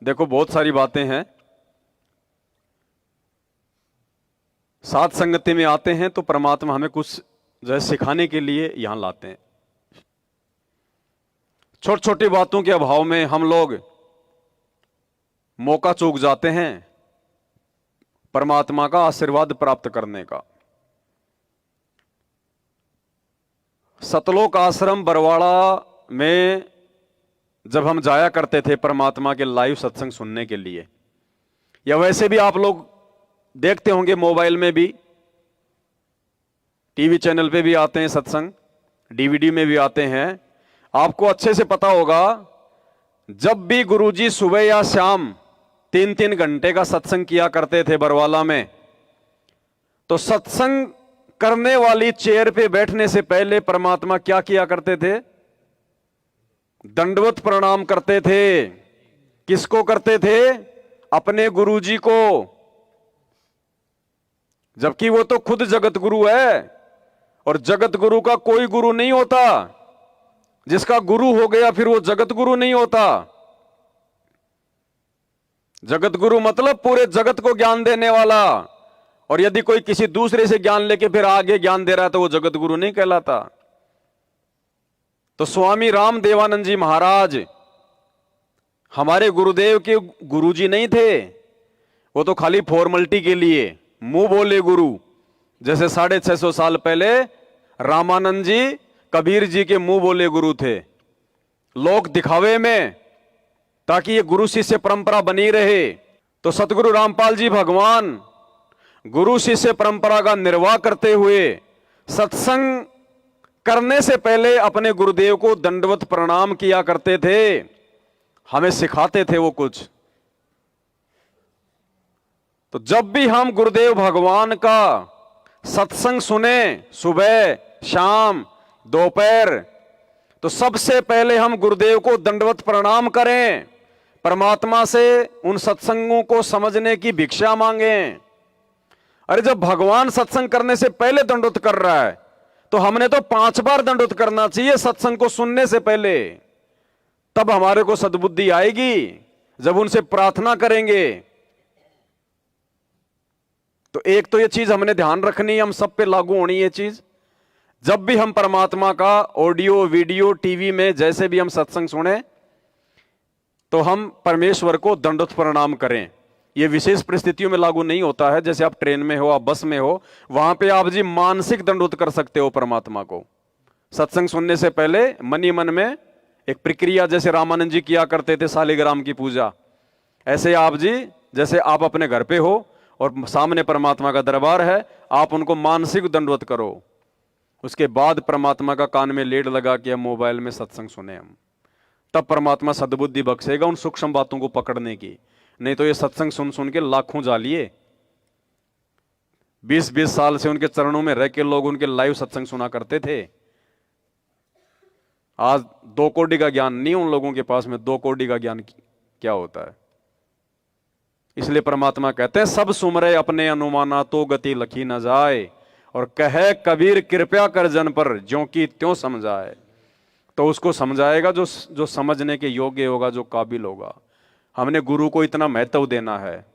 देखो बहुत सारी बातें हैं, साथ संगति में आते हैं तो परमात्मा हमें कुछ जो है सिखाने के लिए यहां लाते हैं। छोटी छोटी बातों के अभाव में हम लोग मौका चूक जाते हैं परमात्मा का आशीर्वाद प्राप्त करने का। सतलोक आश्रम बरवाड़ा में जब हम जाया करते थे परमात्मा के लाइव सत्संग सुनने के लिए, या वैसे भी आप लोग देखते होंगे मोबाइल में भी, टीवी चैनल पे भी आते हैं सत्संग, डीवीडी में भी आते हैं, आपको अच्छे से पता होगा। जब भी गुरुजी सुबह या शाम 3-3 घंटे का सत्संग किया करते थे बरवाला में, तो सत्संग करने वाली चेयर पे बैठने से पहले परमात्मा क्या किया करते थे? दंडवत प्रणाम करते थे। किसको करते थे? अपने गुरुजी को, जबकि वो तो खुद जगत गुरु है। और जगत गुरु का कोई गुरु नहीं होता, जिसका गुरु हो गया फिर वो जगत गुरु नहीं होता। जगत गुरु मतलब पूरे जगत को ज्ञान देने वाला, और यदि कोई किसी दूसरे से ज्ञान लेके फिर आगे ज्ञान दे रहा है तो वो जगत गुरु नहीं कहलाता। तो स्वामी राम देवानंद जी महाराज हमारे गुरुदेव के गुरुजी नहीं थे, वो तो खाली फॉर्मेलिटी के लिए मुंह बोले गुरु। जैसे 650 साल पहले रामानंद जी कबीर जी के मुंह बोले गुरु थे, लोग दिखावे में, ताकि ये गुरु शिष्य परंपरा बनी रहे। तो सतगुरु रामपाल जी भगवान गुरु शिष्य परंपरा का निर्वाह करते हुए सत्संग करने से पहले अपने गुरुदेव को दंडवत प्रणाम किया करते थे, हमें सिखाते थे वो कुछ। तो जब भी हम गुरुदेव भगवान का सत्संग सुने, सुबह शाम दोपहर, तो सबसे पहले हम गुरुदेव को दंडवत प्रणाम करें, परमात्मा से उन सत्संगों को समझने की भिक्षा मांगें। अरे जब भगवान सत्संग करने से पहले दंडवत कर रहा है तो हमने तो 5 बार दंडवत करना चाहिए सत्संग को सुनने से पहले। तब हमारे को सद्बुद्धि आएगी जब उनसे प्रार्थना करेंगे। तो एक तो ये चीज हमने ध्यान रखनी है, हम सब पे लागू होनी ये चीज। जब भी हम परमात्मा का ऑडियो वीडियो टीवी में जैसे भी हम सत्संग सुने तो हम परमेश्वर को दंडवत प्रणाम करें। ये विशेष परिस्थितियों में लागू नहीं होता है, जैसे आप ट्रेन में हो, आप बस में हो, वहां पे आप जी मानसिक दंडवत कर सकते हो परमात्मा को। सत्संग सुनने से पहले मन ही मन में एक प्रक्रिया, जैसे रामानंद जी किया करते थे शालिग्राम की पूजा, ऐसे आप जी जैसे आप अपने घर पे हो और सामने परमात्मा का दरबार है, आप उनको मानसिक दंडवत करो। उसके बाद परमात्मा का कान में लेड लगा के हम मोबाइल में सत्संग सुने हम, तब परमात्मा सद्बुद्धि बख्शेगा उन सूक्ष्म बातों को पकड़ने की। नहीं तो ये सत्संग सुन सुन के लाखों जालिए, 20-20 साल से उनके चरणों में रह के लोग उनके लाइव सत्संग सुना करते थे। आज 2 कौड़ी का ज्ञान नहीं उन लोगों के पास में, 2 कौड़ी का ज्ञान क्या होता है। इसलिए परमात्मा कहते हैं सब सुमरे अपने अनुमाना तो गति लखी न जाए, और कहे कबीर कृपया कर जन पर ज्यों की त्यों समझाए। तो उसको समझाएगा जो समझने के योग्य होगा, जो काबिल होगा। हमने गुरु को इतना महत्व देना है।